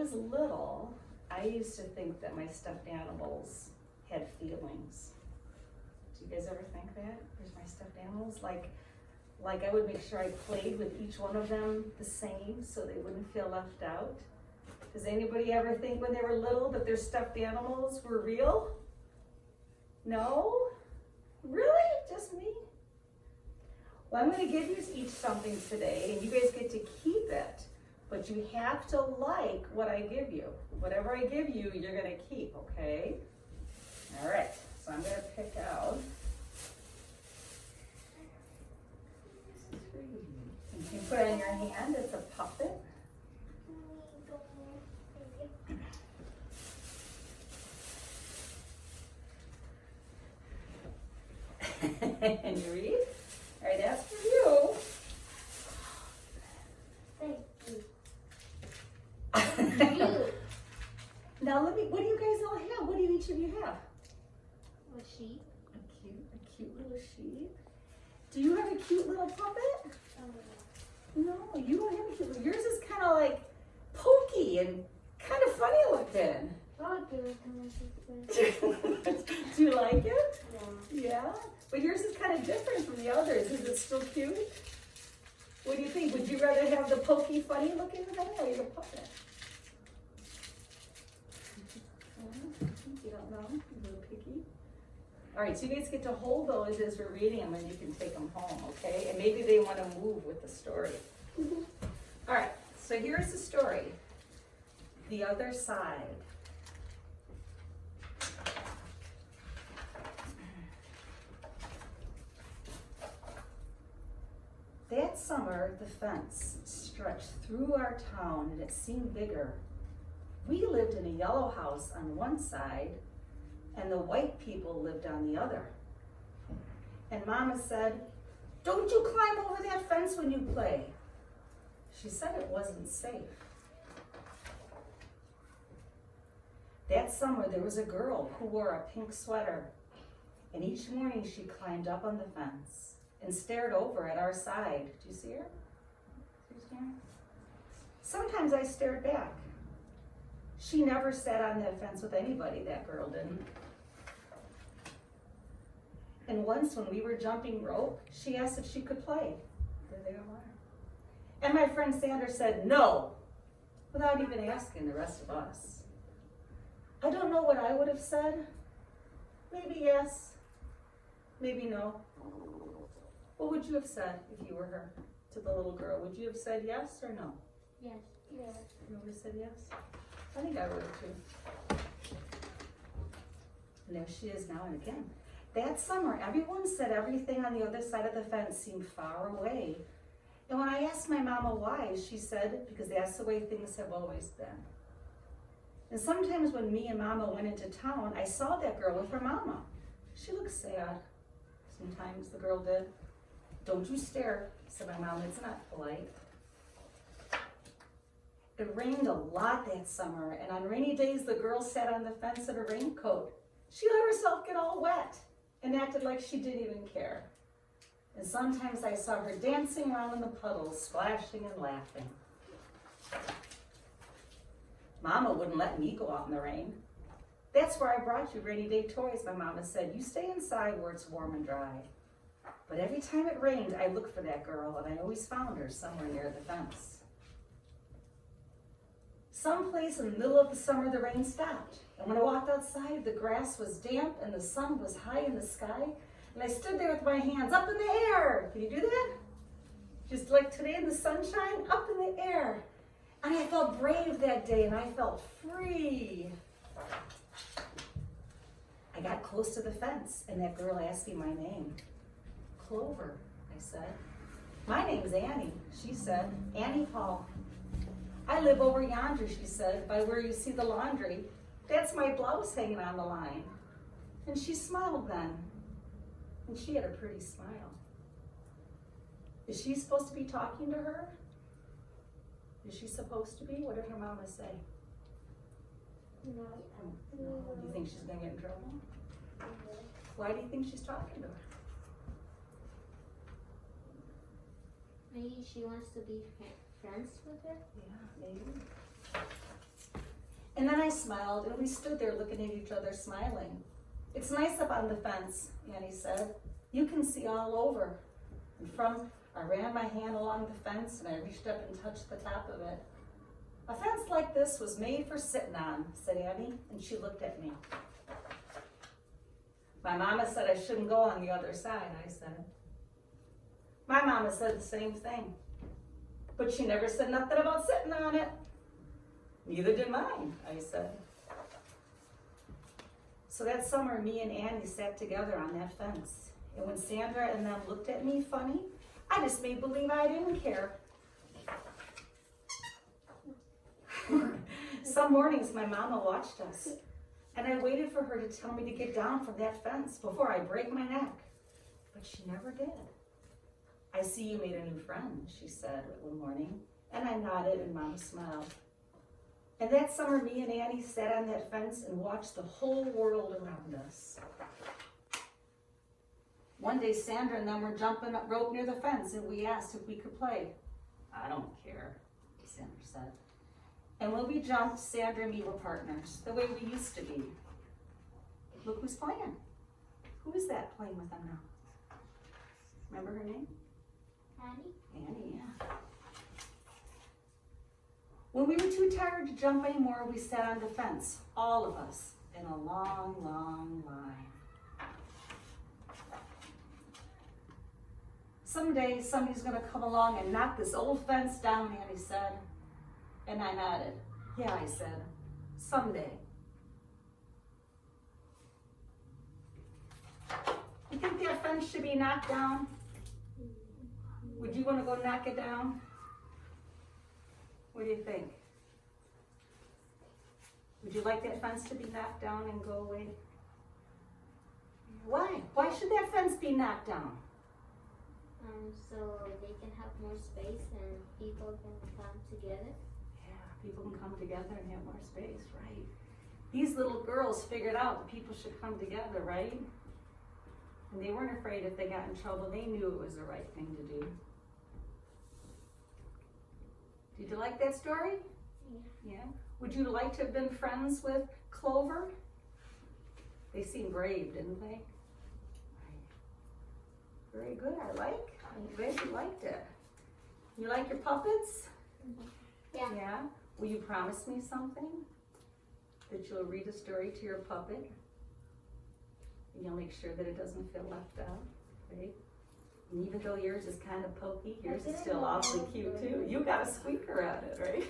was little, I used to think that my stuffed animals had feelings. Do you guys ever think that? There's my stuffed animals? Like I would make sure I played with each one of them the same so they wouldn't feel left out. Does anybody ever think when they were little that their stuffed animals were real? No? Really? Just me? Well, I'm going to give you each something today, and you guys get to keep it. But you have to like what I give you. Whatever I give you, you're going to keep, okay? All right, so I'm going to pick out. You can put it in your hand. It's a puppet. And you read? All right, that's for you. Thank you. Now what do you guys all have? What do each of you have? A sheep. A cute little sheep. Do you have a cute little puppet? No, you don't have a cute little. Yours is kind of like pokey and kind of funny looking. I'll give it to my sister. Do you like it? Yeah. Yeah? But yours is kind of different from the others. Is it still cute? What do you think? Would you rather have the pokey, funny looking one or the puppet? You don't know? You're a little picky? All right, so you guys get to hold those as we're reading them and you can take them home, okay? And maybe they want to move with the story. All right, so here's the story. The Other Side. That summer, the fence stretched through our town and it seemed bigger. We lived in a yellow house on one side and the white people lived on the other. And Mama said, "Don't you climb over that fence when you play." She said it wasn't safe. That summer, there was a girl who wore a pink sweater, and each morning she climbed up on the fence and stared over at our side. Do you see her? Sometimes I stared back. She never sat on that fence with anybody, that girl didn't. And once when we were jumping rope, she asked if she could play. There they are. And my friend Sandra said no, without even asking the rest of us. I don't know what I would have said. Maybe yes, maybe no. What would you have said if you were her to the little girl? Would you have said yes or no? Yes. Yes. You would have said yes? I think I would have too. And there she is now and again. That summer, everyone said everything on the other side of the fence seemed far away. And when I asked my mama why, she said, because that's the way things have always been. And sometimes when me and Mama went into town, I saw that girl with her mama. She looked sad. Sometimes the girl did. "Don't you stare," said my mom. "It's not polite." It rained a lot that summer, and on rainy days, the girl sat on the fence in a raincoat. She let herself get all wet and acted like she didn't even care. And sometimes I saw her dancing around in the puddles, splashing and laughing. Mama wouldn't let me go out in the rain. "That's where I brought you rainy day toys," my mama said. "You stay inside where it's warm and dry." But every time it rained, I looked for that girl, and I always found her somewhere near the fence. Someplace in the middle of the summer, the rain stopped. And when I walked outside, the grass was damp and the sun was high in the sky. And I stood there with my hands up in the air. Can you do that? Just like today in the sunshine, up in the air. And I felt brave that day, and I felt free. I got close to the fence, and that girl asked me my name. "Clover," I said. "My name's Annie," she said. "Annie Hall." "I live over yonder," she said, "by where you see the laundry. That's my blouse hanging on the line." And she smiled then, and she had a pretty smile. Is she supposed to be talking to her? Is she supposed to be? What did her mama say? No. No. Do you think she's gonna get in trouble? Why do you think she's talking to her? Maybe she wants to be friends with her. Yeah, maybe. And then I smiled, and we stood there looking at each other, smiling. It's nice up on the fence, Annie said. You can see all over. And I ran my hand along the fence, and I reached up and touched the top of it. A fence like this was made for sitting on, said Annie, and she looked at me. My mama said I shouldn't go on the other side, I said. My mama said the same thing, but she never said nothing about sitting on it. Neither did mine, I said. So that summer, me and Annie sat together on that fence. And when Sandra and them looked at me funny, I just made believe I didn't care. Some mornings, my mama watched us, and I waited for her to tell me to get down from that fence before I break my neck. But she never did. I see you made a new friend, she said one morning, and I nodded and Mama smiled. And that summer, me and Annie sat on that fence and watched the whole world around us. One day, Sandra and them were jumping up rope near the fence, and we asked if we could play. I don't care, Sandra said. And when we jumped, Sandra and me were partners, the way we used to be. Look who's playing. Who is that playing with them now? Remember her name? Annie? Annie, yeah. When we were too tired to jump anymore, we sat on the fence, all of us, in a long, long line. Someday, somebody's gonna come along and knock this old fence down, Annie said. And I nodded. Yeah, I said, someday. You think that fence should be knocked down? Would you want to go knock it down? What do you think? Would you like that fence to be knocked down and go away? Why? Why should that fence be knocked down? So they can have more space and people can come together. Yeah, people can come together and have more space, right? These little girls figured out that people should come together, right? And they weren't afraid if they got in trouble. They knew it was the right thing to do. Did you like that story? Yeah. Yeah. Would you like to have been friends with Clover? They seemed brave, didn't they? Very good, I'm glad you liked it. You like your puppets? Yeah. Yeah? Will you promise me something? That you'll read a story to your puppet? And you'll make sure that it doesn't feel left out, right? And even though yours is kind of pokey, yours is still awfully cute too. You got a squeaker at it, right?